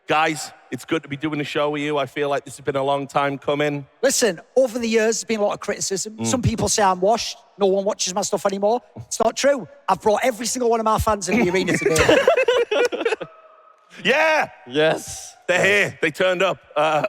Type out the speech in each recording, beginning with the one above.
Guys, it's good to be doing a show with you. I feel like this has been a long time coming. Listen, over the years, there's been a lot of criticism. Some people say I'm washed. No one watches my stuff anymore. It's not true. I've brought every single one of my fans in the arena today. Yeah. Yes. They're here. They turned up,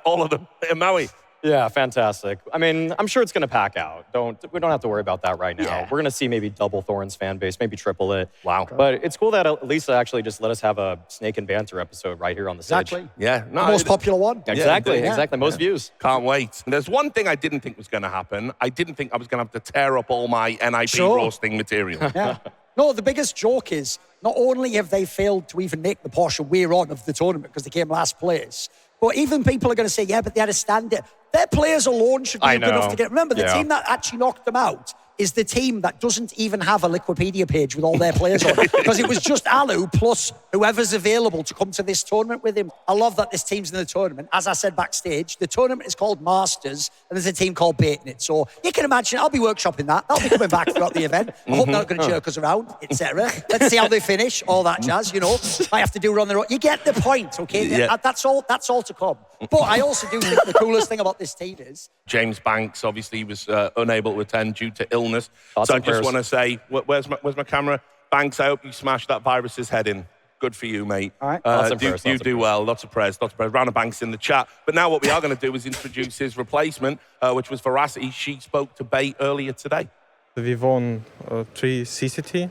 all of them, in Maui. Yeah, fantastic. I mean, I'm sure it's going to pack out. We don't have to worry about that right now. Yeah. We're going to see maybe double Thorin's fan base, maybe triple it. Wow. But it's cool that Lisa actually just let us have a Snake and Banter episode right here on the stage. Exactly. Yeah. The most popular one. Exactly, Yeah. exactly. Most views. Can't wait. And there's one thing I didn't think was going to happen. I didn't think I was going to have to tear up all my NIP Sure. roasting material. Yeah. No, the biggest joke is not only have they failed to even make the portion we're on of the tournament because they came last place, but even people are going to say, yeah, but they had a stand-in. Their players alone should be good enough to get... Remember, the team that actually knocked them out is the team that doesn't even have a Wikipedia page with all their players on. Because it was just Alu plus whoever's available to come to this tournament with him. I love that this team's in the tournament. As I said backstage, the tournament is called Masters, and there's a team called Baiting It. So you can imagine, I'll be workshopping that. That'll be coming back throughout the event. I hope they're not going to jerk us around, etc. Let's see how they finish, all that jazz, you know. Might have to do run their own. You get the point, okay? Yeah. That's all to come. But I also do think the coolest thing about this team is... James Banks obviously was unable to attend due to illness. Thoughts So I and just prayers. want to say, where's my camera? Banks, I hope you smash that virus's head in. Good for you, mate. All right. Lots of prayers, You lots of do prayers. well. Lots of prayers. Round of Banks in the chat. But now what we are going to do is introduce his replacement, which was Veracity. She spoke to Bay earlier today. We won 3 CCT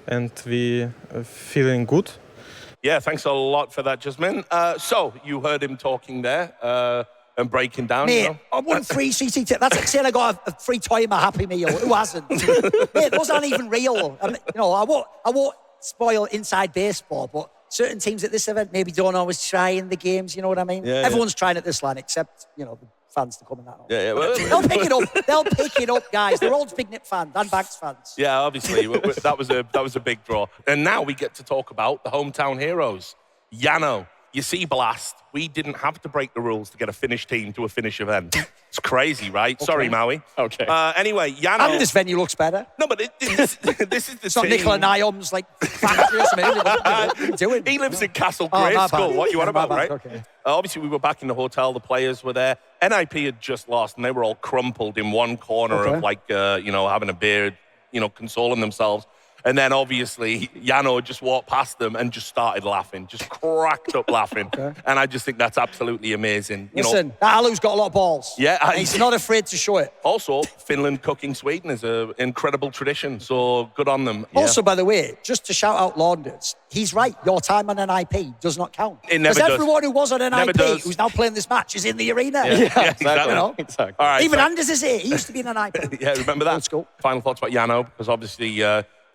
and we feeling good. Yeah, thanks a lot for that, Jasmine. So you heard him talking there and breaking down. Mate, you know? I won 3 CCT. That's like saying I got a free toy in my Happy Meal. Who hasn't? Mate, those aren't even real. I won't spoil inside baseball, but certain teams at this event maybe don't always try in the games, you know what I mean? Yeah, Everyone's trying at this line, except, you know, the fans to come in that. Yeah. They'll pick it up. They'll pick it up, guys. They're all Big Nip fans and Banks fans. Yeah, obviously, that was a big draw. And now we get to talk about the hometown heroes. Jano, you see, Blast, we didn't have to break the rules to get a Finnish team to a Finnish event. It's crazy, right? Okay. Sorry, Maui. Okay. Anyway, Jano... And this venue looks better. No, but this is the It's not team. Nicola Nyom's, like, factory or something. What are you doing? He lives in Castle Oh, Grey my School. bad. What you want My about, bad, right? okay. Obviously, we were back in the hotel. The players were there. NIP had just lost, and they were all crumpled in one corner of, like, having a beer, consoling themselves. And then, obviously, Jano just walked past them and just started laughing, just cracked up laughing. And I just think that's absolutely amazing. Listen, that Alu's got a lot of balls. Yeah, And he's not afraid to show it. Also, Finland cooking Sweden is an incredible tradition, so good on them. Also, by the way, just to shout out Launders, he's right. Your time on NIP does not count. It never Because does. everyone who was on Never NIP, does. who's now playing this match, is in the arena. Yeah, exactly. You know? Exactly. All right, Even so- Anders is here. He used to be in NIP. Yeah, remember that? Old school. Final thoughts about Jano, because obviously,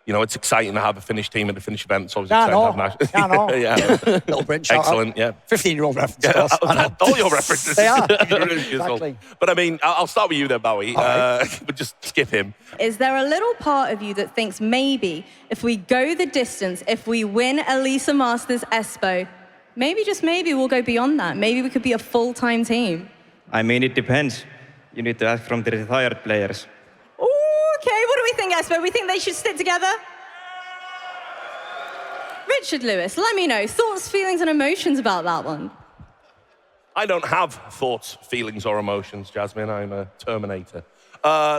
it's exciting to have a Finnish team at the Finnish event. It's always exciting to have Jano. Yeah. Little Brent shout Excellent, yeah. 15-year-old reference, of course. I know. All your references. They are. Exactly. But I mean, I'll start with you there, Bowie. But just skip him. Is there a little part of you that thinks maybe if we go the distance, if we win Elisa Masters Espo, maybe, just maybe, we'll go beyond that? Maybe we could be a full-time team? I mean, it depends. You need to ask from the retired players. Okay, what do we think, Espo? We think they should stick together? Richard Lewis, let me know. Thoughts, feelings, and emotions about that one? I don't have thoughts, feelings, or emotions, Jasmine. I'm a Terminator.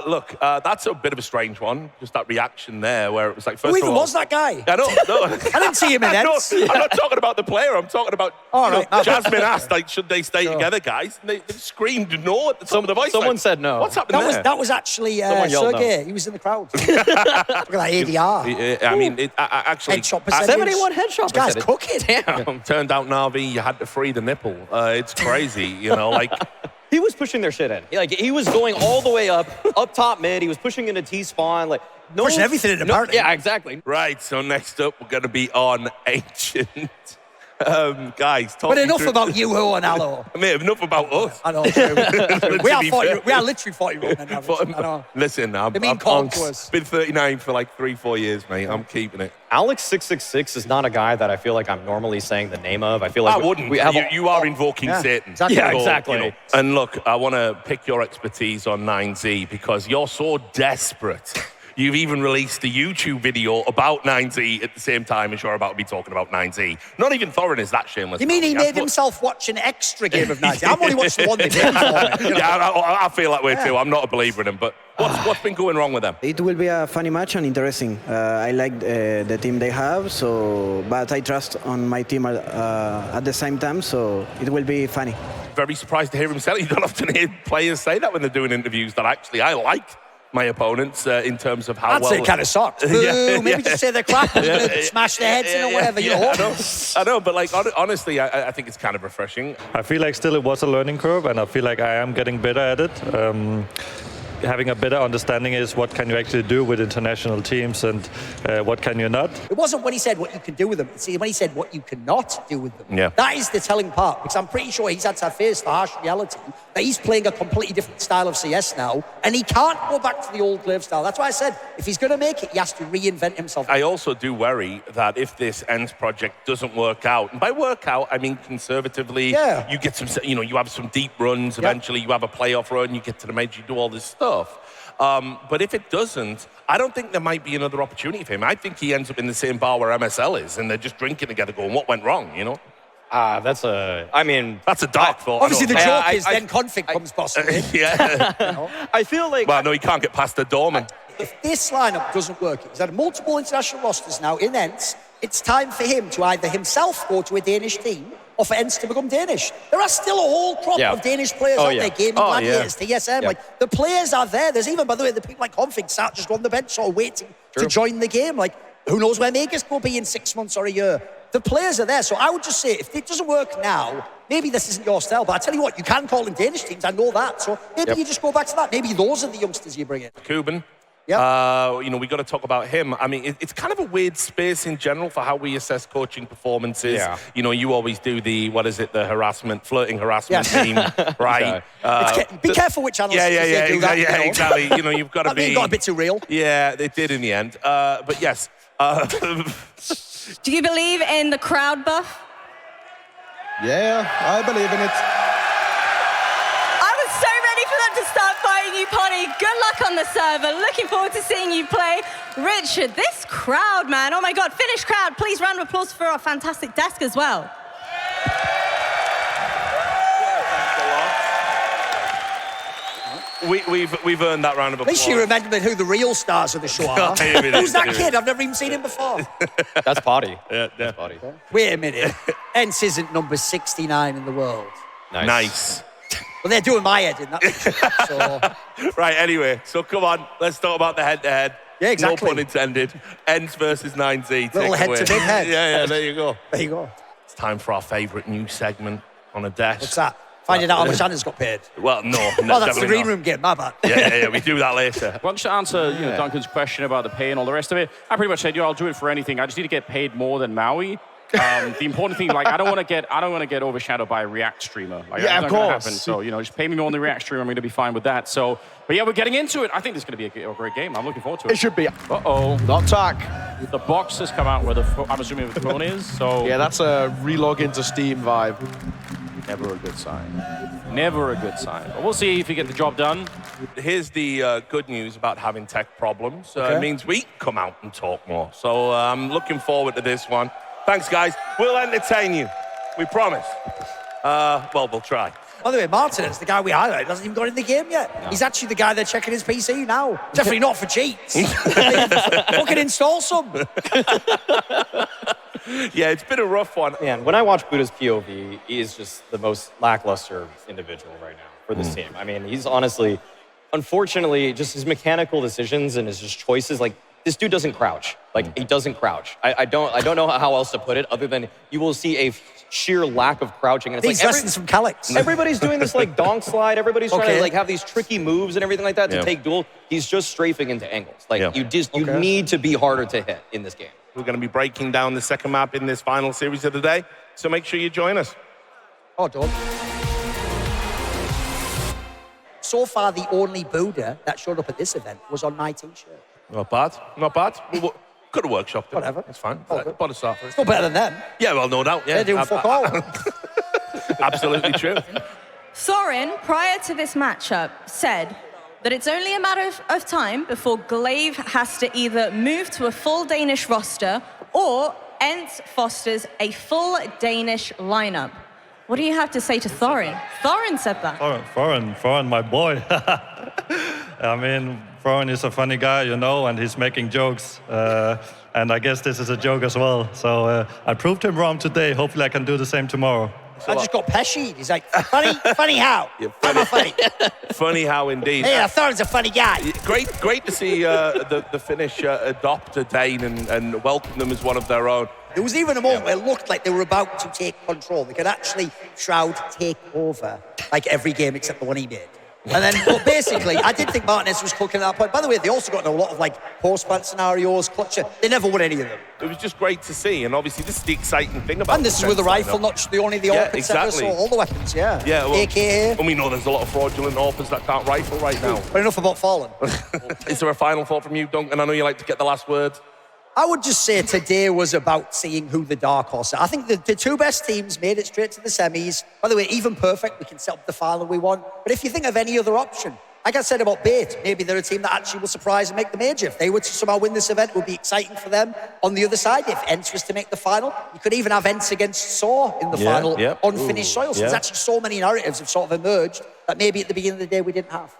Look, that's a bit of a strange one. Just that reaction there where it was like, first Who of even all... was that guy? I don't know. I didn't see him in ENCE. I'm not talking about the player. I'm talking about... All right. Jasmine asked, like, should they stay together, guys? And they screamed no at the top of the voice. Someone like, said no. What's happening there? That was actually Someone yelled no. Sergey. He was in the crowd. Look at that ADR. I mean, actually... Headshot percentage. 71 headshot This guy's percentage. cooking. Damn. Turned out Navi, you had to free the nipple. It's crazy, like... He was pushing their shit in. He was going all the way up top mid. He was pushing into T-spawn. Pushing everything into party. Yeah, exactly. Right, so next up, we're going to be on Ancient. Guys, talk But me enough through- about you, Ho, and Alo. I mean, enough about us. I know. To we are be 40. fair. We are literally 40-year-old men. I know. Listen, They mean call to us. been 39 for like 3-4 years, mate. I'm keeping it. Alex666 is not a guy that I feel like I'm normally saying the name of. I feel like I wouldn't. We have you are invoking Yeah, Satan. exactly. Yeah, So, exactly. And look, I want to pick your expertise on 9Z because you're so desperate. You've even released a YouTube video about 9Z at the same time as you're about to be talking about 9Z. Not even Thorin is that shameless. You mean he made himself watch an extra game of 9Z? I'm only watching the one they did for me. Yeah, I feel that way too. I'm not a believer in him, but what's been going wrong with them? It will be a funny match and interesting. I like the team they have, but I trust on my team at the same time, so it will be funny. Very surprised to hear him say it. You don't often hear players say that when they're doing interviews, that actually I like my opponents in terms of how I'd say it kind of sucks. Maybe just say they're crap and smash their heads in or whatever. I know, but like honestly, I think it's kind of refreshing. I feel like still it was a learning curve, and I feel like I am getting better at it. Having a better understanding is what can you actually do with international teams and what can you not. It wasn't when he said what you can do with them. It's when he said what you cannot do with them. Yeah. That is the telling part, because I'm pretty sure he's had to face the harsh reality that he's playing a completely different style of CS now, and he can't go back to the old Glaive style. That's why I said, if he's going to make it, he has to reinvent himself. I also do worry that if this ENCE project doesn't work out, and by work out, I mean conservatively, you get some, you have some deep runs, eventually you have a playoff run, you get to the major, you do all this stuff. But if it doesn't, I don't think there might be another opportunity for him. I think he ends up in the same bar where MSL is, and they're just drinking together going, what went wrong, That's a dark thought. Obviously, the joke is then config comes possibly. I feel like... Well, no, he can't get past the doorman. If this lineup doesn't work, he's had multiple international rosters now in ENCE, it's time for him to either himself go to a Danish team or for ENCE to become Danish. There are still a whole crop of Danish players out there, Gaming Gladiators, TSM. Like, the players are there. There's even, by the way, the people like Config sat just on the bench sort of waiting to join the game. Like, who knows where Vegas will be in 6 months or a year. The players are there. So I would just say, if it doesn't work now, maybe this isn't your style. But I tell you what, you can call in Danish teams. I know that. So maybe you just go back to that. Maybe those are the youngsters you bring in. Cuban. Yeah. We got to talk about him. I mean, it's kind of a weird space in general for how we assess coaching performances. Yeah. You always do the flirting harassment team, right? Be careful which analysts do that. Yeah, exactly. You've got to be. It got a bit too real. Yeah, it did in the end. But yes. Do you believe in the crowd buff? Yeah, I believe in it. I was so ready for them to start fighting you, Potty. Good luck on the server. Looking forward to seeing you play. Richard, this crowd, man. Oh my God, Finnish crowd. Please round of applause for our fantastic desk as well. We've earned that round of applause. At least you remembered who the real stars of the show are. Who's that kid? I've never even seen him before. That's Potty. That's Potty. Wait a minute. ENCE isn't number 69 in the world. Nice. Well, they're doing my head in that picture. So. Right, anyway. So come on. Let's talk about the head-to-head. Yeah, exactly. No pun intended. ENCE versus 9Z. Little head to big head. Yeah, there you go. There you go. It's time for our favourite new segment on a desk. What's that? Finding out how much Anna's got paid. Well, no. Oh, that's the green room game, my bad. Yeah, we do that later. Well, just to answer Duncan's question about the pay and all the rest of it, I pretty much said, I'll do it for anything. I just need to get paid more than Maui. The important thing, like, I don't want to get overshadowed by a React streamer. Like, yeah, that's of not gonna course. happen. So, just pay me more on the React streamer. I'm going to be fine with that. So, but yeah, we're getting into it. I think this is going to be a great game. I'm looking forward to it. It should be. Uh-oh. Not tack. The box has come out where I'm assuming the phone is. So Yeah, that's a relog into Steam vibe. never a good sign. Never a good sign. But we'll see if we get the job done. Here's the good news about having tech problems. It means we can come out and talk more. So I'm looking forward to this one. Thanks, guys. We'll entertain you. We promise. Well, we'll try. By the way, Martinez, the guy we highlighted, hasn't even got in the game yet. No. He's actually the guy they're checking his PC now. Definitely not for cheats. Fucking install some. Yeah, it's been a rough one. Man, when I watch Buddha's POV, he is just the most lackluster individual right now for this team. I mean, he's honestly, unfortunately, just his mechanical decisions and his just choices, like, this dude doesn't crouch. Like, he doesn't crouch. I don't know how else to put it other than you will see a sheer lack of crouching. And it's these lessons from Calix. Everybody's doing this like donk slide. Everybody's trying to like have these tricky moves and everything like that to take duel. He's just strafing into angles. Like you need to be harder to hit in this game. We're going to be breaking down the second map in this final series of the day. So make sure you join us. Oh, don't. So far, the only Buddha that showed up at this event was on my t-shirt. Not bad. Not bad. Could have workshopped it. Whatever. It's fine. But it's still better than them. Yeah, well, no doubt. Yeah. They're doing fuck all. Absolutely true. Thorin, prior to this matchup, said that it's only a matter of time before Glaive has to either move to a full Danish roster or ENCE fosters a full Danish lineup. What do you have to say to Thorin? Thorin said that. Thorin, my boy. I mean, Thorin is a funny guy, you know, and he's making jokes. And I guess this is a joke as well. So I proved him wrong today. Hopefully I can do the same tomorrow. I just got peshied. He's like, funny how? Yeah, funny. Funny how indeed. Yeah, Thorin's a funny guy. Great to see the Finnish adopt a Dane and welcome them as one of their own. There was even a moment where it looked like they were about to take control. They could actually Shroud take over, like every game except the one he made. And then, but basically, I did think Martinez was cooking at that point. By the way, they also got in a lot of like post-plant scenarios, clutcher. They never won any of them. It was just great to see, and obviously this is the exciting thing about. And this is with the rifle, not just the only the AWP, exactly. So all the weapons, yeah. Yeah, well, AK here. And we know there's a lot of fraudulent AWPers that can't rifle right now. But enough about Fallen. Is there a final thought from you, Duncan? I know you like to get the last word. I would just say today was about seeing who the dark horse are. I think the two best teams made it straight to the semis. By the way, even perfect, we can set up the final we want. But if you think of any other option, like I said about Bait, maybe they're a team that actually will surprise and make the major. If they were to somehow win this event, it would be exciting for them. On the other side, if ENCE was to make the final, you could even have ENCE against SAW in the final on Finnish soil. So there's actually so many narratives have sort of emerged that maybe at the beginning of the day we didn't have.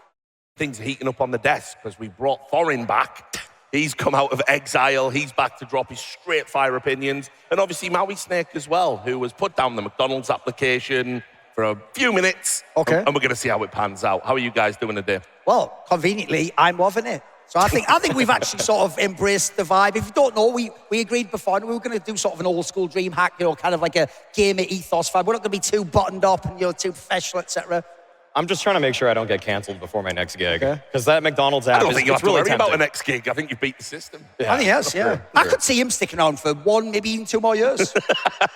Things are heating up on the desk because we brought Thorin back. He's come out of exile. He's back to drop his straight fire opinions. And obviously Mauisnake as well, who has put down the McDonald's application for a few minutes. Okay. And we're going to see how it pans out. How are you guys doing today? Well, conveniently, I'm loving it. So I think we've actually sort of embraced the vibe. If you don't know, we agreed before we were going to do sort of an old school dream hack, you know, kind of like a gamer ethos vibe. We're not going to be too buttoned up and, you know, too professional, etc. I'm just trying to make sure I don't get canceled before my next gig. Because that McDonald's app I don't think you have to really worry tempting. about the next gig. I think you've beat the system. Yeah. I think yes, yeah. I could see him sticking on for 1, maybe even 2 more years.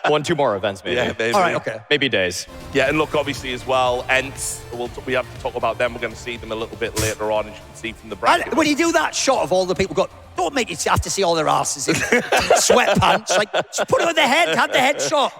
1-2 more events, maybe. Yeah, maybe. All right, okay. Maybe days. Yeah, and look, obviously as well, ENCE, we have to talk about them. We're going to see them a little bit later on, as you can see from the bracket. And when you do that shot of all the people don't make it have to see all their asses in sweatpants. Like, just put it on the head, have the headshot.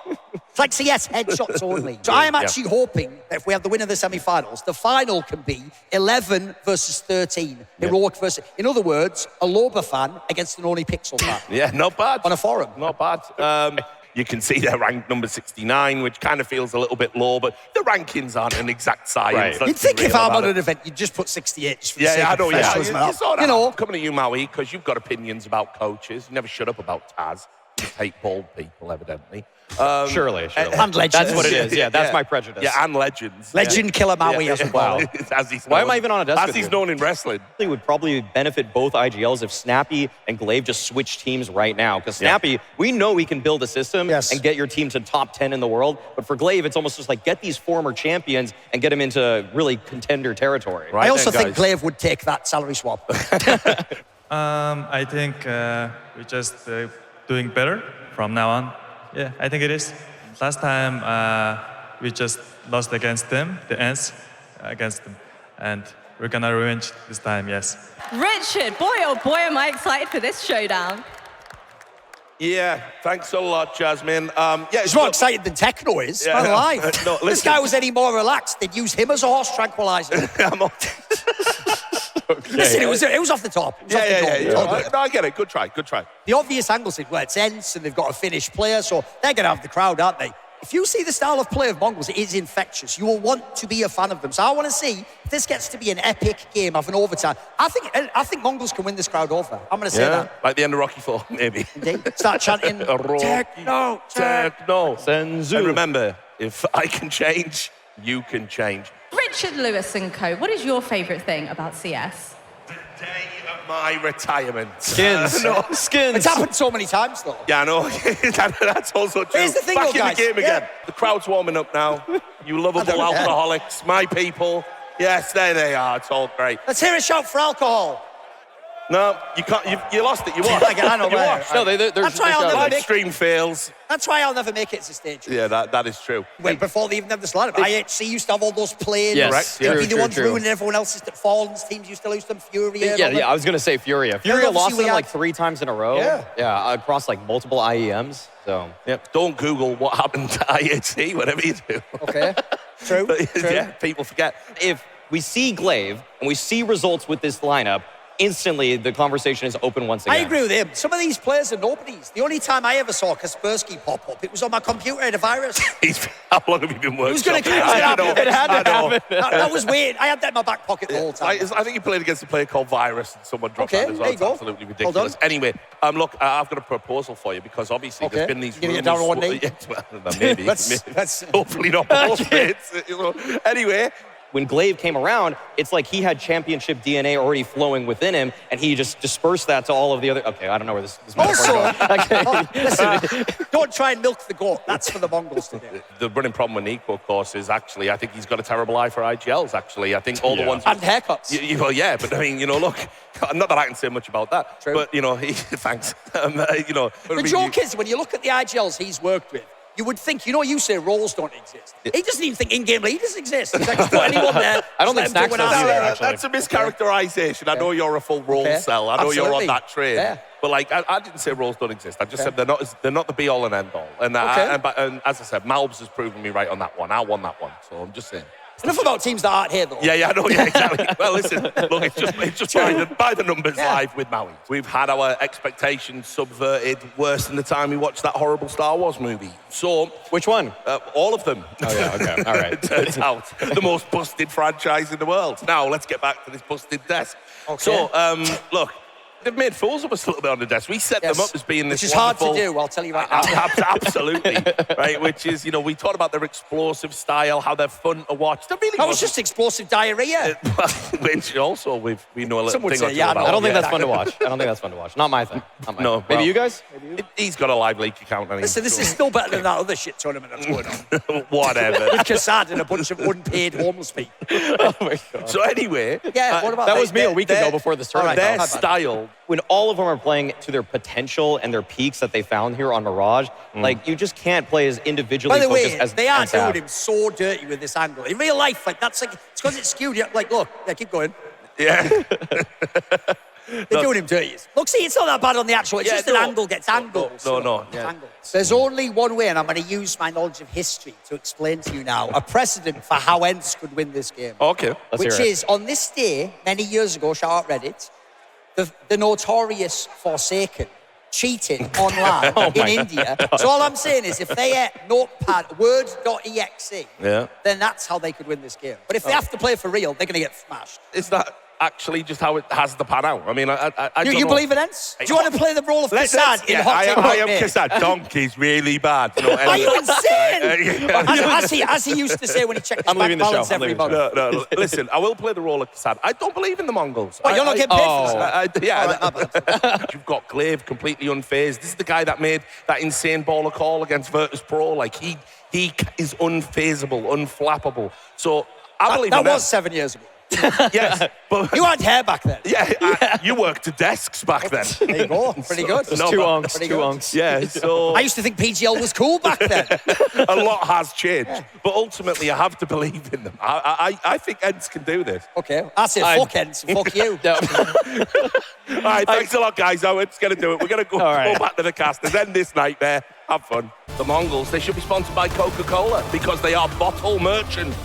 It's like CS headshots only. So I am actually hoping that if we have the winner of the semi-finals, the final can be 11 versus 13. Heroic versus, in other words, a Loba fan against an only Pixel fan. Yeah, not bad. On a forum. Not bad. You can see they're ranked number 69, which kind of feels a little bit low, but the rankings aren't an exact science. Right. You'd think if I'm on an event, you'd just put 68 just for the sake I of know, professionalism. You know, I'm coming to you, Maui, because you've got opinions about coaches. You never shut up about Taz. You just hate bald people, evidently. Surely. And legends. That's what it is. Yeah, that's my prejudice. Yeah, and legends. Legend killer Maui as well. Why am I even on a desk As with he's you? known in wrestling. It would probably benefit both IGLs if Snappy and Glaive just switch teams right now. Because Snappy, we know we can build a system and get your team to top 10 in the world. But for Glaive, it's almost just like get these former champions and get them into really contender territory. Right I also think Glaive would take that salary swap. I think we're just doing better from now on. Yeah, I think it is. Last time we just lost against them, the ENCE against them. And we're gonna revenge this time, yes. Richard, boy oh boy am I excited for this showdown. Yeah, thanks a lot, Jasmine. He's more excited than Techno is. Yeah, Man alive. no, This guy was any more relaxed, they'd use him as a horse tranquilizer. Listen, it was off the top. No, I get it. Good try. The obvious angle is, well, it's ENCE and they've got a Finnish player, so they're going to have the crowd, aren't they? If you see the style of play of Mongolz, it is infectious. You will want to be a fan of them. So I want to see if this gets to be an epic game of an overtime. I think Mongolz can win this crowd over. I'm going to say that. Like the end of Rocky IV, maybe. Indeed. Start chanting, Techno, Techno. Senzu. And remember, if I can change, you can change. Richard Lewis and co, what is your favorite thing about CS? The day of my retirement. Skins. Skins. It's happened so many times, though. Yeah, I know. That's also true. Here's the thing, Back though, in guys. the game again. The crowd's warming up now. You lovable alcoholics, my people. Yes, there they are. It's all great. Let's hear a shout for alcohol. No, you can't. You lost it. You won. I know. You won. No, they're That's why I'll never Live make stream fails. That's why I'll never make it to stage. Yeah, that is true. Well, before they even have this lineup, IHC used to have all those planes. Yes, correct. They'd be the true, ones true. ruining everyone else's. Fallen's teams used to lose them. Furia. Yeah, I was going to say Furia. Furia obviously lost we them had- like 3 times in a row. Yeah. Across like multiple IEMs. So, Yep. Don't Google what happened to IHC, whatever you do. Okay. True. But, yeah, people forget. if we see Glaive and we see results with this lineup, instantly the conversation is open once again. I agree with him. Some of these players are nobodies. The only time I ever saw Kaspersky pop up, it was on my computer in a virus. How long have you been working? Who's going to keep it happen? It had to happen. That was weird. I had that in my back pocket the whole time. I think he played against a player called Virus and someone dropped that as well. there you It's go. absolutely ridiculous. Anyway, look, I've got a proposal for you because obviously there's been these You're rumors. gonna get down on one knee? Well, maybe. Let's Hopefully not both mates. Anyway. When Glaive came around, it's like he had championship DNA already flowing within him, and he just dispersed that to all of the other. Okay, I don't know where this also, listen, don't try and milk the goat. That's for the Mongols to do. The running problem with Nico, of course, is actually I think he's got a terrible eye for IGLs. Actually, I think all the ones and haircuts. Well, yeah, but I mean, look, not that I can say much about that. True. But thanks. The joke is when you look at the IGLs he's worked with. You would think, you say roles don't exist. He doesn't even think in-game leaders exist. He's like, just put anyone there. I don't think Snacks does either, actually. That's a mischaracterization. I know you're a full role cell. I know you're on that train. Yeah. But I didn't say roles don't exist. I just said they're not the be-all and end-all. And as I said, Mauisnake has proven me right on that one. I won that one. So I'm just saying. Enough about teams that aren't here, though. Yeah, I know, exactly. Well, listen, look, it's just by the numbers live with Maui. We've had our expectations subverted worse than the time we watched that horrible Star Wars movie. So, which one? All of them. Oh, yeah, okay, all right. It turns out the most busted franchise in the world. Now, let's get back to this busted desk. Okay. So, look. They've made fools of us a little bit on the desk. We set them up as being this Which is hard to do, I'll tell you right now. Absolutely. Right, which is, we talked about their explosive style, how they're fun to watch. That was just explosive diarrhea. Which also we know a little thing or two about. I don't think that's fun to watch. Not my thing. No. Maybe you guys? He's got a live leak account. Listen, this is still better than that other shit tournament that's going on. Whatever. With Kassad and a bunch of unpaid homeless people. Oh, my God. So anyway. Yeah, what about that was me a week ago before this tournament. Their style. When all of them are playing to their potential and their peaks that they found here on Mirage, you just can't play as individually focused as they are doing him so dirty with this angle. In real life, it's because it's skewed. Look, keep going. Yeah. They're doing him dirty. Look, see, it's not that bad on the actual. It's just an angle gets angles. No. There's only one way, and I'm going to use my knowledge of history to explain to you now, a precedent for how ENCE could win this game. Okay. Which is, on this day, many years ago, shout out Reddit, the notorious Forsaken cheated online in India. So all I'm saying is if they had notepad, word.exe, then that's how they could win this game. But if they have to play for real, they're going to get smashed. Is that actually just how it has to pan out? I mean, I don't you know. believe in ENCE? Do you want to play the role of Kassad in Hot Take I am Kassad. Donkey's really bad. Are you insane? As he used to say when he checked his bank balance every month. No. Listen, I will play the role of Kassad. I don't believe in the Mongols. You're not getting paid for that? You've got Glaive completely unfazed. This is the guy that made that insane baller call against Virtus Pro. He is unfazable, unflappable. So I believe in that. That was 7 years ago. Yes, but you had hair back then. Yeah, you worked to desks back then. There you go. Pretty good. Two unks. Yeah, so I used to think PGL was cool back then. A lot has changed, but ultimately I have to believe in them. I think ENCE can do this. Okay, I say fuck ENCE, fuck you. All right, thanks a lot, guys. It's going to do it. We're going to go back to the casters. End this nightmare. Have fun. The Mongols, they should be sponsored by Coca-Cola because they are bottle merchants.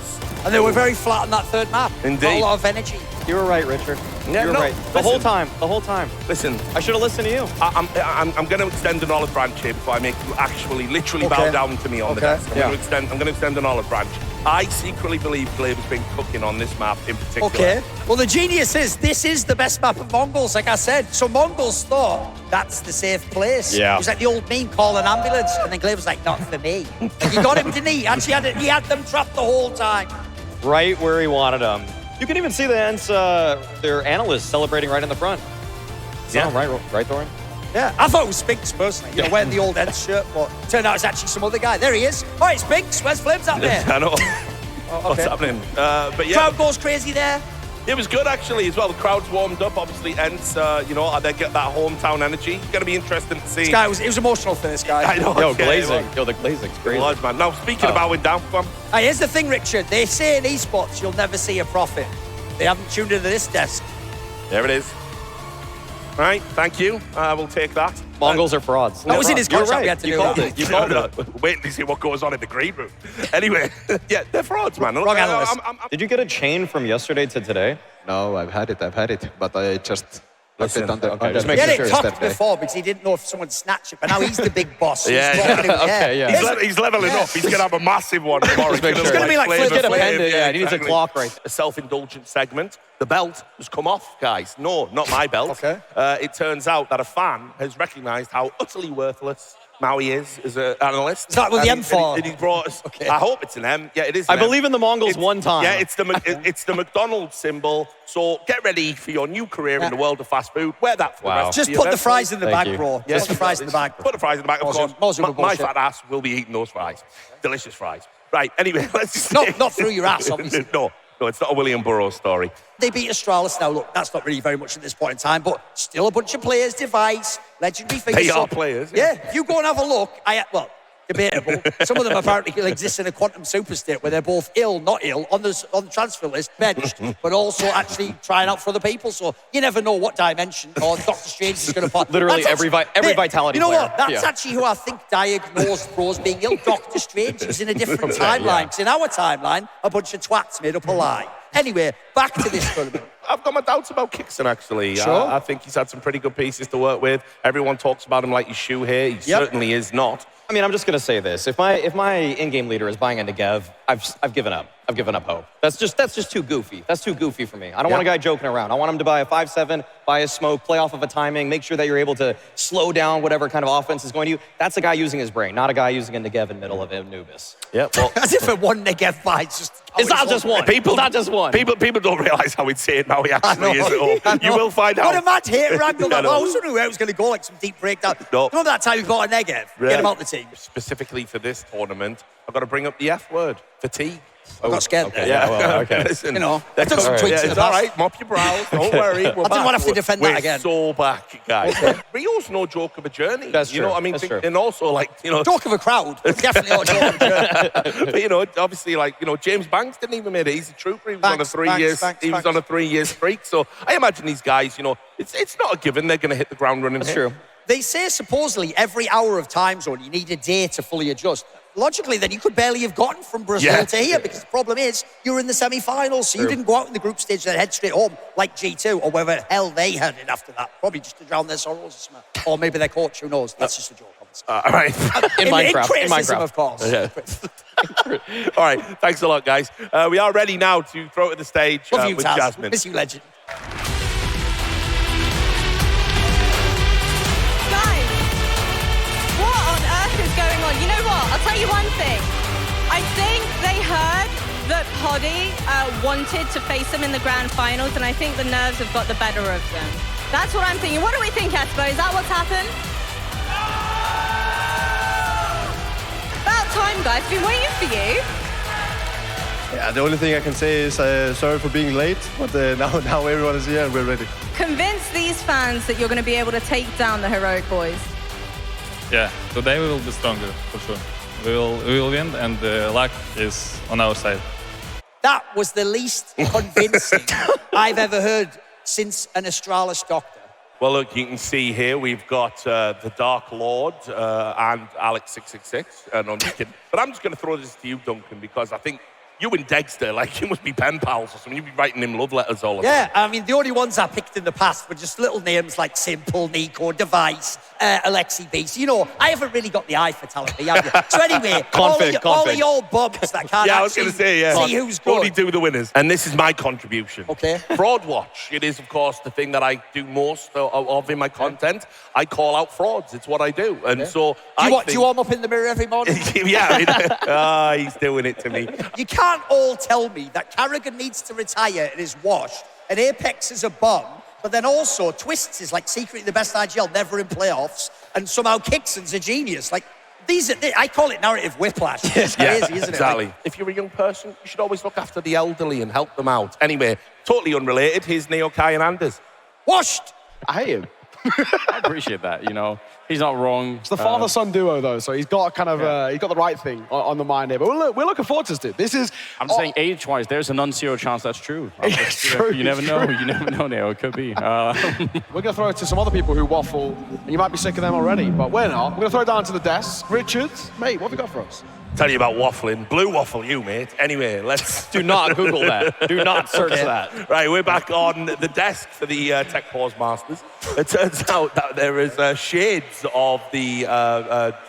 And they were very flat on that third map. Indeed. Not a lot of energy. You were right, Richard. Yeah, you were right. The whole time. Listen. I should have listened to you. I'm going to extend an olive branch here before I make you actually literally bow down to me on the desk. I'm going to extend an olive branch. I secretly believe Glaive has been cooking on this map in particular. Okay. Well, the genius is this is the best map of Mongols, like I said. So Mongols thought that's the safe place. Yeah. It was like the old meme, call an ambulance. And then Glaive was like, not for me. He got him, didn't he? Actually, he had them trapped the whole time. Right where he wanted them. You can even see the ENCE, their analysts celebrating right in the front. Right, Thorin? Yeah, I thought it was Spinks personally, wearing the old ENCE shirt, but turned out it's actually some other guy. There he is. All right, Spinks, where's Flims up there? I know. What's happening? But yeah. Crowd goes crazy there. It was good actually as well. The crowd's warmed up. Obviously, ENCE, they get that hometown energy. It's going to be interesting to see. It was emotional for this guy. I know. Yo, glazing. The glazing's crazy. Large man. Now, speaking of bowing down, fam. Here's the thing, Richard. They say in esports you'll never see a profit. They haven't tuned into this desk. There it is. All right, thank you. I will take that. Mongolz are frauds. That was in his contract. We had to You do called that. it. You called it. Wait to see what goes on in the green room. Anyway, yeah, they're frauds, man. Wrong analyst. Did you get a chain from yesterday to today? No, I've had it, but I just left it under. just He make had sure it it's tucked before because he didn't know if someone snatched it, but now he's the big boss. Yeah, He's yeah. talking to- Okay, yeah. He's leveling up. He's going to have a massive one tomorrow. Just make He's sure. gonna It's gonna be like Flavor Flavor Get a Flav. pen. Yeah, he needs a exactly. clock right. A self-indulgent segment. The belt has come off, guys. No, not my belt. Okay. It turns out that a fan has recognised how utterly worthless Maui is as an analyst. Is that with the M for? And he brought us. Okay. I hope it's an M. Yeah, it is. I an M. believe in the Mongols It's- one time. Yeah, it's the McDonald's symbol. So get ready for your new career in the world of fast food. Wear that for the Wow. rest Just of put your the fries in the Thank bag, you. bro. Yeah. Just the fries in the bag. Put the fries in the bag, of course. Moses will My bullshit. fat ass will be eating those fries. Delicious fries. Right, anyway, let's just... Not through your ass, obviously. No, it's not a William Burroughs story. They beat Astralis. Now, look, that's not really very much at this point in time, but still a bunch of players, Device, legendary Fiveso. They are players. Yeah, if you go and have a look, debatable. Some of them apparently exist in a quantum super state where they're both ill, not ill, on the transfer list, benched, but also actually trying out for other people. So you never know what dimension or Doctor Strange is going to put. Literally That's every actually- vitality You know player. what? That's Yeah. actually who I think diagnosed pros being ill. Doctor Strange. He's in a different timeline. Because in our timeline, a bunch of twats made up a lie. Anyway, back to this tournament. I've got my doubts about Kickson, actually. Sure. I think he's had some pretty good pieces to work with. Everyone talks about him like he's shoe here. He certainly is not. I mean, I'm just gonna say this: if my in-game leader is buying into Negev, I've given up. I've given up hope. That's just too goofy. That's too goofy for me. I don't want a guy joking around. I want him to buy a 5-7, buy a smoke, play off of a timing, make sure that you're able to slow down whatever kind of offense is going to you. That's a guy using his brain, not a guy using a Negev in middle of Anubis. Yeah, well, As if a one Negev buys just. It's not just one. It's not just one. People don't realise how insane Maui actually is at all. You will find out. What a mad hit wrangle that. I know. I was wondering where it was going to go, like some deep breakdown. No. You know that time we got a Negev? Get him out the team. Specifically for this tournament, I've got to bring up the F word, fatigue. I got scared there. Yeah, well, okay. Listen, You know, I took some tweets in it's the all past. right. Mop your brows. Don't worry. We're I didn't back. want to have to defend that We're again. so back, guys. Rio's no joke of a journey. That's You know true. what I mean? That's true. And also, like, you know, Talk of a crowd. But definitely not a joke of a journey. but, you know, obviously, like, you know, James Banks didn't even make it. He's a trooper. He was on a 3 year. He was on a 3 year streak. So I imagine these guys, you know, it's not a given they're going to hit the ground running. That's true. They say supposedly every hour of time zone you need a day to fully adjust. Logically, then you could barely have gotten from Brazil to here because the problem is you're in the semi-finals, so you didn't go out in the group stage and head straight home like G2 or whatever the hell they headed after that. Probably just to drown their sorrows or something. Or maybe their coach, who knows? That's just a joke, obviously. All right. In Minecraft. criticism, of course. Yeah. All right. Thanks a lot, guys. We are ready now to throw it to the stage Love you, with Taz. Jasmine. Miss you, legend. Guys, what on earth is going on? You know what? I'll tell you one thing. I think they heard that Poddy wanted to face them in the grand finals, and I think the nerves have got the better of them. That's what I'm thinking. What do we think, Espo? Is that what's happened? About time, guys. Been waiting for you. Yeah, the only thing I can say is sorry for being late, but now everyone is here and we're ready. Convince these fans that you're going to be able to take down the heroic boys. Yeah, today we will be stronger for sure. We will win, and the luck is on our side. That was the least convincing I've ever heard since an Astralis doctor. Well, look, you can see here we've got the Dark Lord and Alex666. No, I'm just kidding. But I'm just going to throw this to you, Duncan, because I think you and Dexter, like, you must be pen pals or something. You'd be writing him love letters all the time. Yeah, I mean, the only ones I picked in the past were just little names like Simple, Nico, Device, Alexi Beast. You know, I haven't really got the eye for talent, have you? So anyway, all of your bums that can't Yeah, I was going to say, yeah. see who's good. Only do the winners. And this is my contribution. Okay. Fraud Watch. It is, of course, the thing that I do most of in my content. I call out frauds. It's what I do. And so do you warm up in the mirror every morning? Yeah, I mean, he's doing it to me. You can't all tell me that Carragher needs to retire and is washed, and Apex is a bum, but then also Twists is like secretly the best IGL, never in playoffs, and somehow Kickson's a genius. Like, I call it narrative whiplash. It's crazy, isn't it? Exactly. Like, if you're a young person, you should always look after the elderly and help them out. Anyway, totally unrelated. Here's Neo, Kai, and Anders. washed! I am. I appreciate that, you know. He's not wrong. It's the father-son duo, though, so he's got kind of he's got the right thing on the mind here. But we're looking forward to this. This is. I'm saying age-wise, there's an non-zero chance that's true. It's true. You never know. You never know, Neo. It could be. We're going to throw it to some other people who waffle, and you might be sick of them already, but we're not. We're going to throw it down to the desk. Richard, mate, what have you got for us? Tell you about waffling. Blue waffle, you, mate. Anyway, let's... Do not Google that. Do not search that. Right, we're back on the desk for the Tech Pause Masters. It turns out that there is shades of the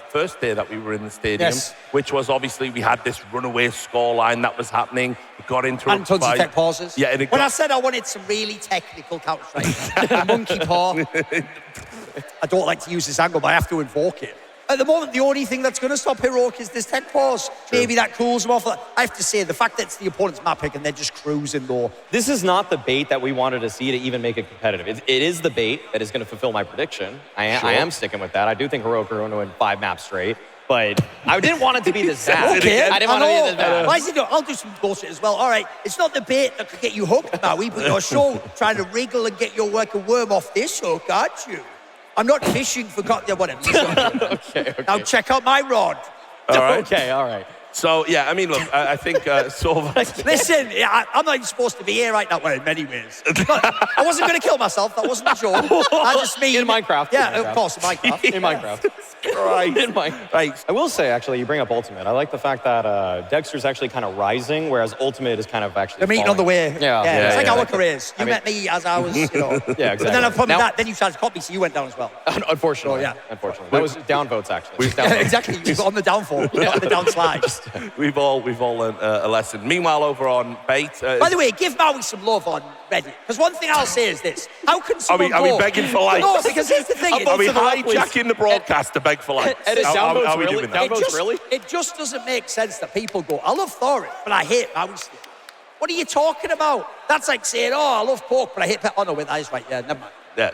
first day that we were in the stadium, which was obviously we had this runaway scoreline that was happening. It got interrupted and tons of tech pauses. Yeah, when I said I wanted some really technical Counter-Strike, monkey paw. I don't like to use this angle, but I have to invoke it. At the moment, the only thing that's going to stop Heroic is this tech pause. True. Maybe that cools them off. I have to say, the fact that it's the opponent's map pick and they're just cruising though. This is not the bait that we wanted to see to even make it competitive. It is the bait that is going to fulfill my prediction. I am sticking with that. I do think Heroic are going to win 5 maps straight, but I didn't want it to be this bad. Okay, I didn't want it to be this bad. Why is it? I'll do some bullshit as well. All right, it's not the bait that could get you hooked, Maui, but you're sure trying to wriggle and get your work a worm off this hook, aren't you? I'm not fishing for whatever. Okay. Now check out my rod. All right. Okay, all right. So, yeah, I mean, look, I think Listen, I'm not even supposed to be here right now, well, in many ways. I wasn't going to kill myself. That wasn't a joke. I just mean... In Minecraft. Yeah, of course, in Minecraft. In Minecraft. Right. In Minecraft. Right. I will say, actually, you bring up Ultimate. I like the fact that Dexter's actually kind of rising, whereas Ultimate is kind of actually They're meeting on the way. Yeah. It's like our careers. You met me as I was, you know. Yeah, exactly. But then from that, then you tried to copy, so you went down as well. Unfortunately. Yeah. Unfortunately. That was downvotes, actually. Exactly. You got on the downfall, not the downslide. We've all learned a lesson. Meanwhile, over on Bait... By the way, give Maui some love on Reddit. Because one thing I'll say is this. How can someone Are we begging for likes? No, because here's the thing. Are we hijacking the broadcast to beg for likes? How are we doing that? It just doesn't make sense that people go, I love Thorin, but I hate Mauisnake. What are you talking about? That's like saying, I love Pork, but I hate Pet. Oh, no, wait, that is right. Yeah, never mind. Yeah.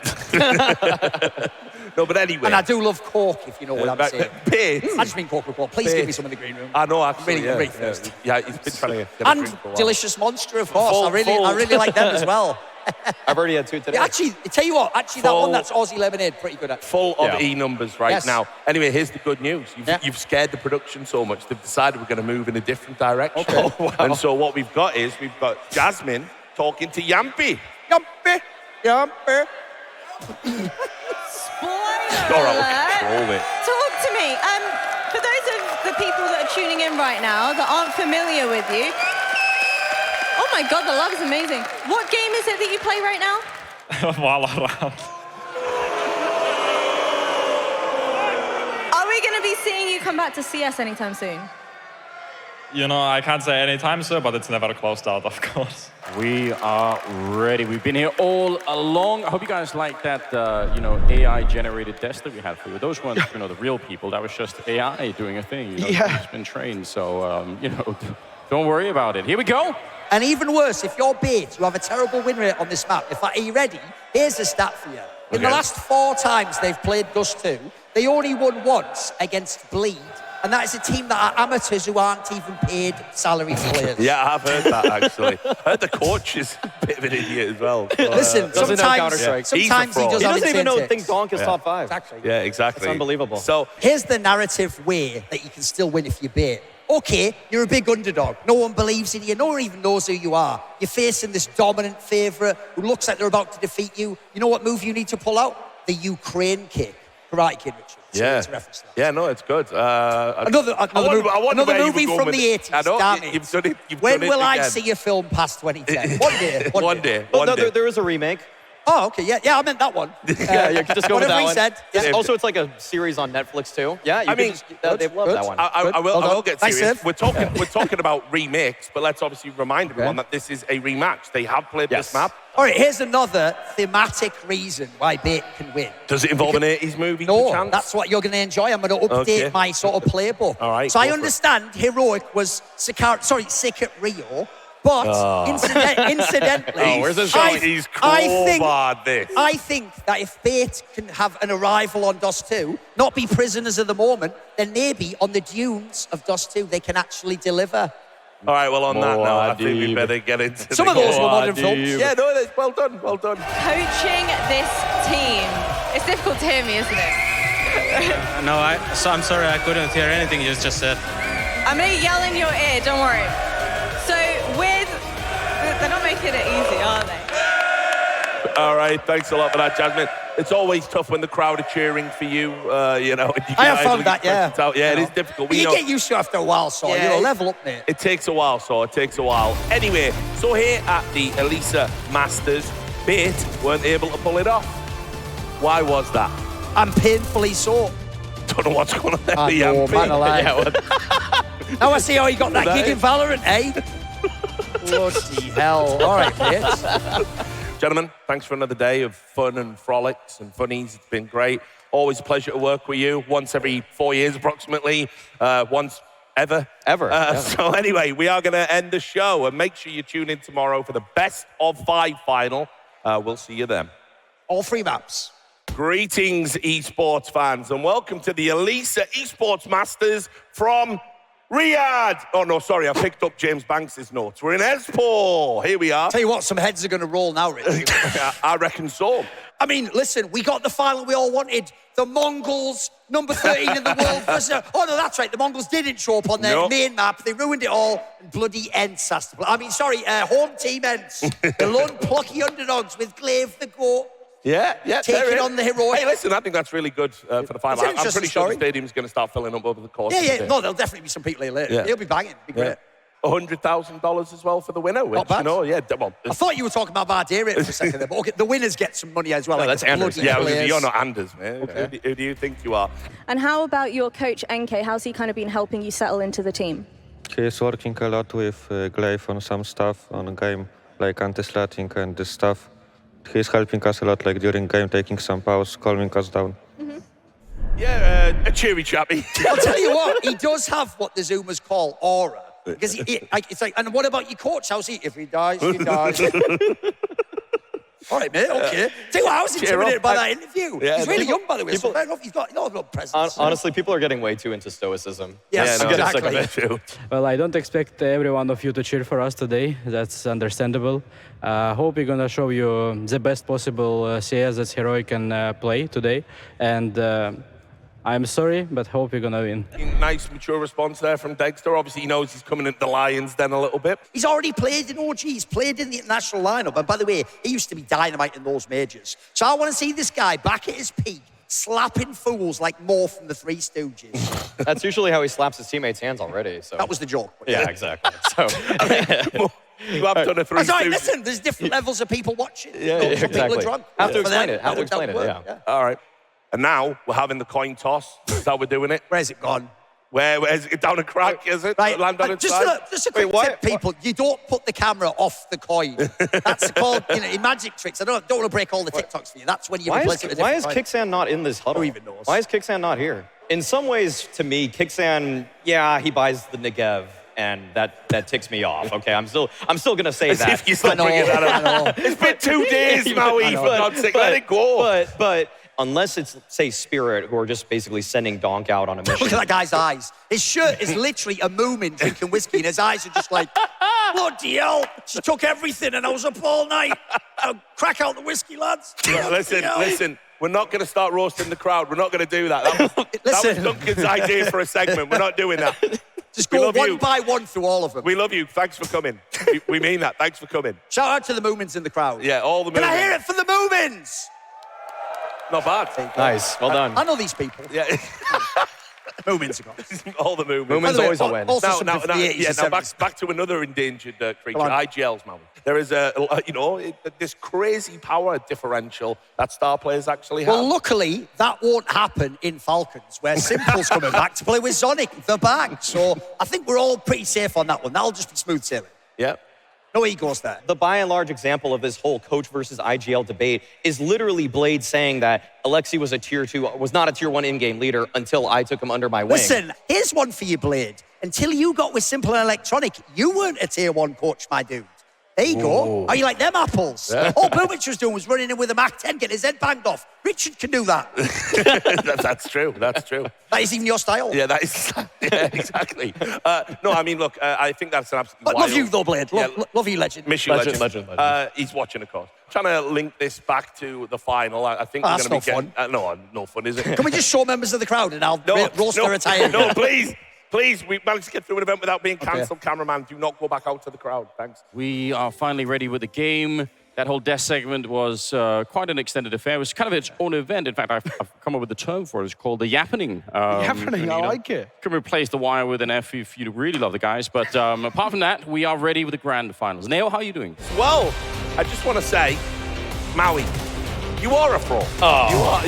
No, but anyway. And I do love Cork, if you know what I'm saying. Pete. I just mean Cork with Cork. Please give me some in the green room. I know, actually. Really thirsty. Yeah, he's been trying to get a and drink for a while. Delicious Monster, of course. I really like them as well. I've already had 2 today. Yeah, actually, tell you what, that one that's Aussie Lemonade, pretty good at. Full of E numbers now. Anyway, here's the good news. You've scared the production so much, they've decided we're going to move in a different direction. Okay. Oh, wow. And so what we've got Jasmine talking to Yampy. Yampy. Spoiler alert. Talk to me. For those of the people that are tuning in right now that aren't familiar with you, oh my God, the love is amazing. What game is it that you play right now? Valorant. Are we going to be seeing you come back to CS anytime soon? You know, I can't say anytime soon, but it's never closed out, of course. We are ready. We've been here all along. I hope you guys like that, AI-generated desk that we had for you. Those weren't, the real people. That was just AI doing a thing. It's been trained. So, don't worry about it. Here we go. And even worse, if you're Bait, you have a terrible win rate on this map. Are you ready? Here's the stat for you. In the last 4 times they've played Dust 2, they only won once against Bleed. And that is a team that are amateurs who aren't even paid salary players. Yeah, I've heard that, actually. I heard the coach is a bit of an idiot as well. So, listen, sometimes he doesn't even know think Donk is top 5. Exactly. Yeah, exactly. It's unbelievable. So here's the narrative way that you can still win if you Bait. Okay, you're a big underdog. No one believes in you. No one even knows who you are. You're facing this dominant favourite who looks like they're about to defeat you. You know what move you need to pull out? The Ukraine kick. Karate Kid, Richard. Yeah, no, it's good. Another movie from the 80s. I know, damn it. you've done it. When will I see a film past 2010? One day. One day. There is a remake. Oh, okay, yeah, I meant that one. You can just go with that one. Said. Yeah. Also, it's like a series on Netflix too. Yeah, they've loved that one. I will get serious. We're talking about remakes, but let's obviously remind everyone that this is a rematch. They have played this map. All right, here's another thematic reason why Bait can win. Does it involve an 80s movie? No, that's what you're going to enjoy. I'm going to update my sort of playbook. All right. So I understand Heroic was sick at Rio. But incidentally, where's this going? He's crowbarred this. I think that if Bait can have an arrival on Dust 2, not be prisoners of the moment, then maybe on the dunes of Dust 2 they can actually deliver. All right, well, on that note, I think we better get into some of those were modern films. Yeah, no, well done. Coaching this team. It's difficult to hear me, isn't it? No, I'm sorry, I couldn't hear anything you just said. I'm going to yell in your ear, don't worry. So they're not making it easy, are they? All right, thanks a lot for that, Jasmine. It's always tough when the crowd are cheering for you, you know. I have found that, yeah. Yeah, it is difficult. But you get used to it after a while, so you'll level up, mate. It takes a while, so it takes a while. Anyway, so here at the ENCE Masters, Bait weren't able to pull it off. Why was that? I'm painfully sore. Don't know what's going on there. I know, man alive. Now I see how he got that gig in Valorant, eh? Bloody hell. All right, mate. Gentlemen, thanks for another day of fun and frolics and funnies. It's been great. Always a pleasure to work with you. Once every 4 years, approximately. Once ever. So anyway, we are going to end the show. And make sure you tune in tomorrow for the best of 5 final. We'll see you then. All 3 maps. Greetings, esports fans, and welcome to the ENCE Esports Masters from Riyadh. Oh, no, sorry, I picked up James Banks' notes. We're in Espoo. Here we are. Tell you what, some heads are going to roll now, Rich. I reckon so. I mean, listen, we got the final we all wanted. The Mongolz, number 13 in the world. Oh, no, that's right. The Mongolz didn't show up on their main map. They ruined it all. And bloody ENCE has to play. I mean, sorry, home team ENCE. The lone plucky underdogs with Glaive the GOAT. Yeah. Taking on the heroic. Hey, listen, I think that's really good for the final. I'm pretty sure the stadium's going to start filling up over the course of the day. No, there'll definitely be some people here later. He'll be banging. It'll be great. $100,000 as well for the winner, which, you know, I thought you were talking about Bardier for a second there, but okay, the winners get some money as well. No, like that's Anders. Players. You're not Anders, man. Okay. Who do you think you are? And how about your coach, ENCE? How's he kind of been helping you settle into the team? He's working a lot with Glaive on some stuff on game, like anti-slotting and this stuff. He's helping us a lot, like during game, taking some pause, calming us down. Yeah, a cheery chappy. I'll tell you what, he does have what the Zoomers call aura. Because it's like, and what about your coach? How's he? If he dies, he dies. All right, mate, okay. Tell you what, I was intimidated by that interview. He's really young, by the way, so fair enough. He's got a lot of presence. Honestly, people are getting way too into stoicism. Yes, exactly. Well, I don't expect every one of you to cheer for us today. That's understandable. Hope we're going to show you the best possible CS that Heroic can play today. And I'm sorry, but hope you're going to win. Nice, mature response there from Dexter. Obviously, he knows he's coming into the Lions den a little bit. He's already played in OG. He's played in the international lineup. And by the way, he used to be dynamite in those majors. So I want to see this guy back at his peak, slapping fools like Mo from the Three Stooges. That's usually how he slaps his teammates' hands already. So that was the joke. Yeah, exactly. So you have done a Three Stooges. Sorry, listen, there's different levels of people watching. Yeah, exactly. People are drunk. Have to explain it. Have to explain it, yeah. All right. And now we're having the coin toss. That's how we're doing it. Where's it gone? Where's it? Down a crack, is it? Right. Land on its just a quick tip, people. You don't put the camera off the coin. That's called, in magic tricks. I don't want to break all the TikToks for you. That's when you replace it with a different Why is Kixan not in this huddle? Who even knows? Why is Kixan not here? In some ways, to me, Kixan, he buys the Negev. And that ticks me off. Okay, I'm still gonna say that. If you still bring it up. It's been 2 days, Maui, for God's sake. Let it go. But unless it's, say, Spirit, who are just basically sending Donk out on a mission. Look at that guy's eyes. His shirt is literally a moomin drinking whiskey, and his eyes are just like, bloody hell, she took everything, and I was up all night. I'll crack out the whiskey, lads. Yeah, listen. We're not going to start roasting the crowd. We're not going to do that. That was Duncan's idea for a segment. We're not doing that. Just go one by one through all of them. We love you. Thanks for coming. We mean that. Thanks for coming. Shout out to the Moomins in the crowd. Yeah, all the Moomins. Can I hear it for the Moomins? Not bad. Nice. Well done. I know these people. Yeah. Moomins are gone. All the Moomins. Moomins always a win. Now, back to another endangered creature, IGL's, man. There is this crazy power differential that star players actually have. Well, luckily, that won't happen in Falcons, where Simple's coming back to play with Sonic, the back. So I think we're all pretty safe on that one. That'll just be smooth sailing. Yeah. No egos there. The by and large example of this whole coach versus IGL debate is literally Blade saying that Alexi was not a tier 1 in-game leader until I took him under my wing. Listen, here's one for you, Blade. Until you got with Simple and Electronic, you weren't a tier 1 coach, my dude. There you go. Are you like them apples? Yeah. All Boomitch was doing was running in with a Mach 10, getting his head banged off. Richard can do that. That's true. That's true. That is even your style. Yeah, that is. Yeah, exactly. No, I mean, look, I think that's an absolutely But wild. love you, though, Blade. Love you, legend. Miss you, Legend. He's watching, of course. Trying to link this back to the final. I think we're that's going to be no getting... no fun, is it? Can we just show members of the crowd and I'll roast their attire? No, please. Please, we managed to get through an event without being cancelled. Cameraman, do not go back out to the crowd. Thanks. We are finally ready with the game. That whole death segment was quite an extended affair. It was kind of its own event. In fact, I've come up with a term for it. It's called the yappening. Yappening, I like it. Can replace the wire with an F if you really love the guys. But apart from that, we are ready with the grand finals. Neo, how are you doing? Well, I just want to say, Maui, you are a fraud. Oh,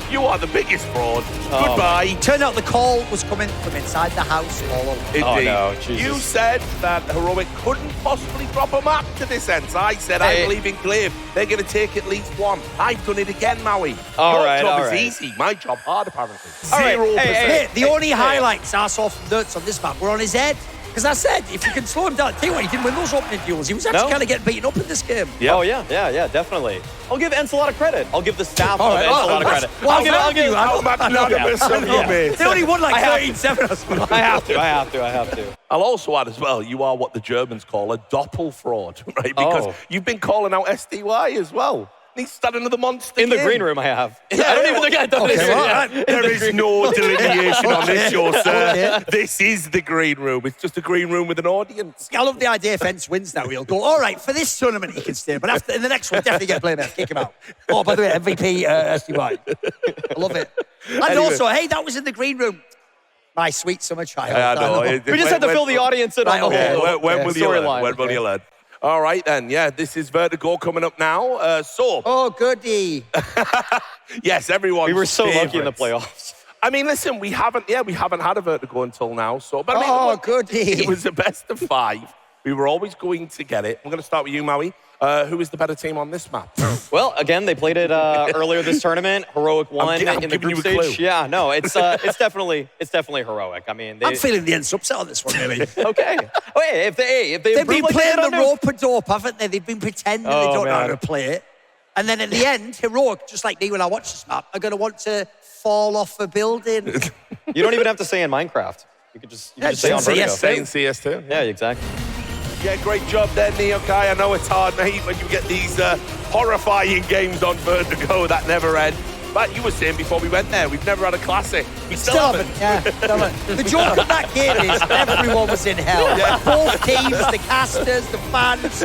you are the biggest fraud. Goodbye. Turned out the call was coming from inside the house all over. Indeed. Oh, no, Jesus. You said that Heroic couldn't possibly drop a map to this ENCE. I said I believe in Glaive. They're going to take at least one. I've done it again, Maui. Your job is easy. My job hard, apparently. 0%. Hey, the only highlights I saw from Nerds on this map were on his head. Because I said, if you can slow him down, tell you what, he didn't win those opening duels. He was actually kind of getting beaten up in this game. Yeah. Oh, yeah, definitely. I'll give ENCE a lot of credit. I'll give the staff of ENCE a lot of credit. I'll give how magnanimous of you, mate. They only won like 13-7 or something. I have to. I'll also add as well, you are what the Germans call a doppel fraud, right? Because you've been calling out SDY as well. He's standing in the monster in the green room. I have. Yeah, I don't even think I've done this. There is no delineation on this show, sir. This is the green room. It's just a green room with an audience. I love the idea if ENCE wins now, he'll go, all right, for this tournament he can stay, but in the next one, definitely get Blame F, kick him out. Oh, by the way, MVP SDY. I love it. And also, hey, that was in the green room. My sweet summer child. I know. We just had to fill the audience in on the whole When will you learn? When will you learn? All right, then. Yeah, this is Vertigo coming up now. Oh, goody. Yes, everyone. We were so lucky in the playoffs. I mean, listen, we haven't had a Vertigo until now. So, but I mean, goody. It was a best of 5. We were always going to get it. I'm going to start with you, Maui. Who is the better team on this map? Well, again, they played it earlier this tournament. Heroic won in the group stage. Yeah, no, it's definitely Heroic. I mean, I'm feeling the ENCE upset on this one, really. Okay. If they've been like playing the rope-a-dope, haven't they? They've been pretending they don't know how to play it. And then at the end, Heroic, just like me when I watch this map, are going to want to fall off a building. You don't even have to say in Minecraft. You could just say on Vertigo. Say in CS2. Yeah, exactly. Yeah, great job there, Neo Kai. I know it's hard, mate, when you get these horrifying games on Vertigo that never end. But you were saying before we went there, we've never had a classic. We still haven't. Yeah, the joke of that game is everyone was in hell. Yeah. Both teams, the casters, the fans.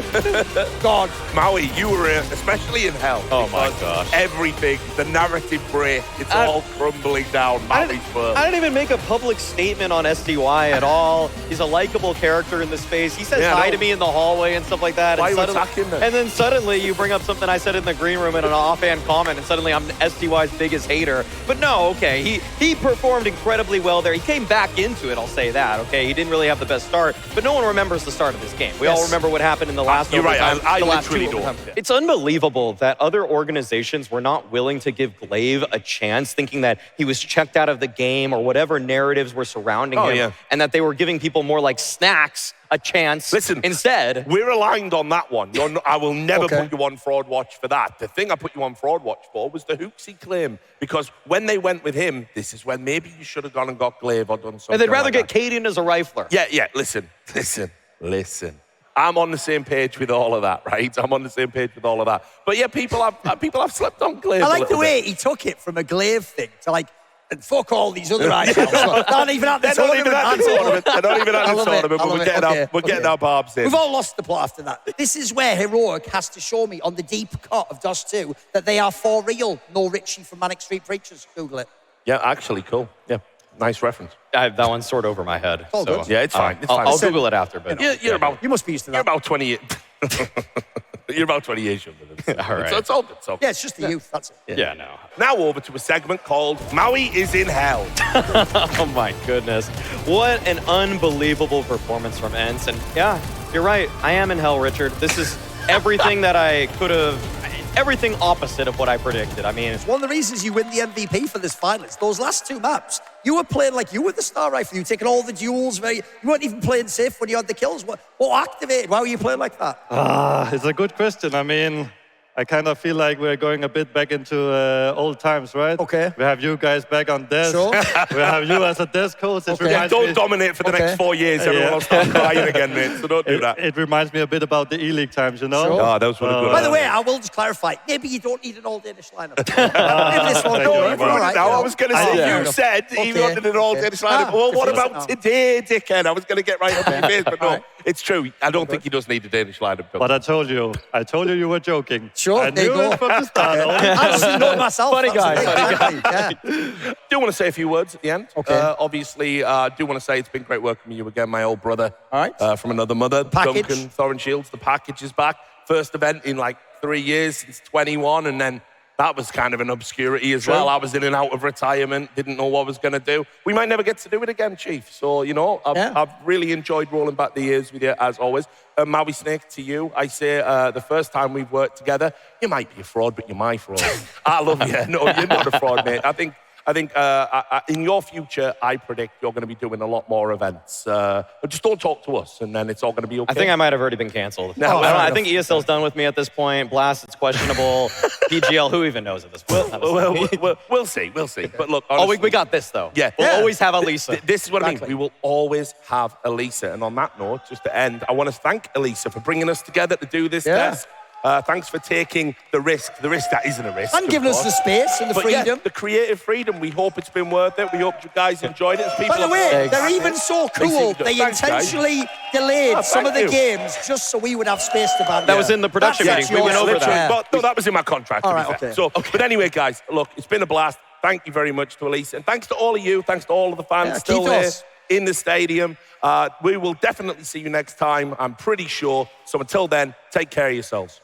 God. Maui, you were especially in hell. Oh, my gosh. Everything, the narrative break, it's all crumbling down Maui's world. I didn't even make a public statement on SDY at all. He's a likable character in the space. He says hi to me in the hallway and stuff like that. Why are you attacking him? And then suddenly you bring up something I said in the green room in an offhand comment, and suddenly I'm SDY's biggest hater. But no, okay, he performed incredibly well there. He came back into it, I'll say that, okay? He didn't really have the best start, but no one remembers the start of this game. We all remember what happened in the last You're right, I last literally two don't. It's unbelievable that other organizations were not willing to give Glaive a chance, thinking that he was checked out of the game or whatever narratives were surrounding him, and that they were giving people more like snacks a chance. Listen, instead. We're aligned on that one. I will never put you on Fraud Watch for that. The thing I put you on Fraud Watch for was the Hooksy claim. Because when they went with him, this is when maybe you should have gone and got Glaive or done something. And they'd rather like get that. Kaden as a rifler. Yeah, listen. I'm on the same page with all of that, right? I'm on the same page with all of that. But yeah, people have slept on Glaive. I like the way he took it from a Glaive thing to like, and fuck all these other items. Not even at the tournament. They're not even at the tournament, but we're getting our barbs in. We've all lost the plot after that. This is where Heroic has to show me on the deep cut of Dust 2 that they are for real. No Richie from Manic Street Preachers. Google it. Yeah, actually, cool. Yeah, nice reference. That one's sort of over my head. All good. Yeah, it's fine. I'll Google it after. But you must be used to that. You're about 20. You're about 20 years younger than us. All right. It's all good. Yeah, it's just the youth. That's it. Yeah, no. Now over to a segment called Maui is in Hell. Oh my goodness. What an unbelievable performance from ENCE. And yeah, you're right. I am in hell, Richard. This is everything that I could have, everything opposite of what I predicted. I mean, it's one of the reasons you win the MVP for this finals. Those last 2 maps, you were playing like you were the star rifle. You were taking all the duels. You weren't even playing safe when you had the kills. What activated? Why were you playing like that? It's a good question. I mean, I kind of feel like we're going a bit back into old times, right? Okay. We have you guys back on desk. Sure. We have you as a desk coach. Don't dominate for the next 4 years. Everyone will start crying again, mate. So don't do that. It reminds me a bit about the E-League times, you know? Sure. Oh, those were good. By the way, I will just clarify. Maybe you don't need an all-Danish lineup. Maybe this one. I was going to say, you said you wanted an all-Danish lineup. Well, what about today, dickhead? I was going to get right up in your face, but no. It's true. I don't think he does need a Danish lineup. But I told you were joking. Sure, there you go. From the start. I just know myself. Funny guy. Yeah. Do want to say a few words at the end. Okay. Obviously, do want to say it's been great working with you again, my old brother. All right. From another mother, package. Duncan, Thorin Shields. The package is back. First event in like 3 years since 21, and then that was kind of an obscurity as well. I was in and out of retirement, didn't know what I was going to do. We might never get to do it again, Chief. So, you know, I've really enjoyed rolling back the years with you, as always. Mauisnake, to you, I say the first time we've worked together, you might be a fraud, but you're my fraud. I love you. No, you're not a fraud, mate. I think in your future, I predict you're going to be doing a lot more events. But just don't talk to us, and then it's all going to be okay. I think I might have already been canceled. No, I think ESL's done with me at this point. Blast, it's questionable. PGL, who even knows at this point? We'll see. But look, honestly, we got this, though. Yeah. We'll always have Elisa. This is what I mean. We will always have Elisa. And on that note, just to end, I want to thank Elisa for bringing us together to do this test. Thanks for taking the risk that isn't a risk. And giving us the space and the freedom. Yeah, the creative freedom. We hope it's been worth it. We hope you guys enjoyed it. By the way, they're even so cool, they intentionally delayed some of the games just so we would have space to banter. That was in the production meeting. We went over that. But no, that was in my contract. All right, okay. So, but anyway, guys, look, it's been a blast. Thank you very much to Elise. And thanks to all of you. Thanks to all of the fans still here in the stadium. We will definitely see you next time, I'm pretty sure. So until then, take care of yourselves.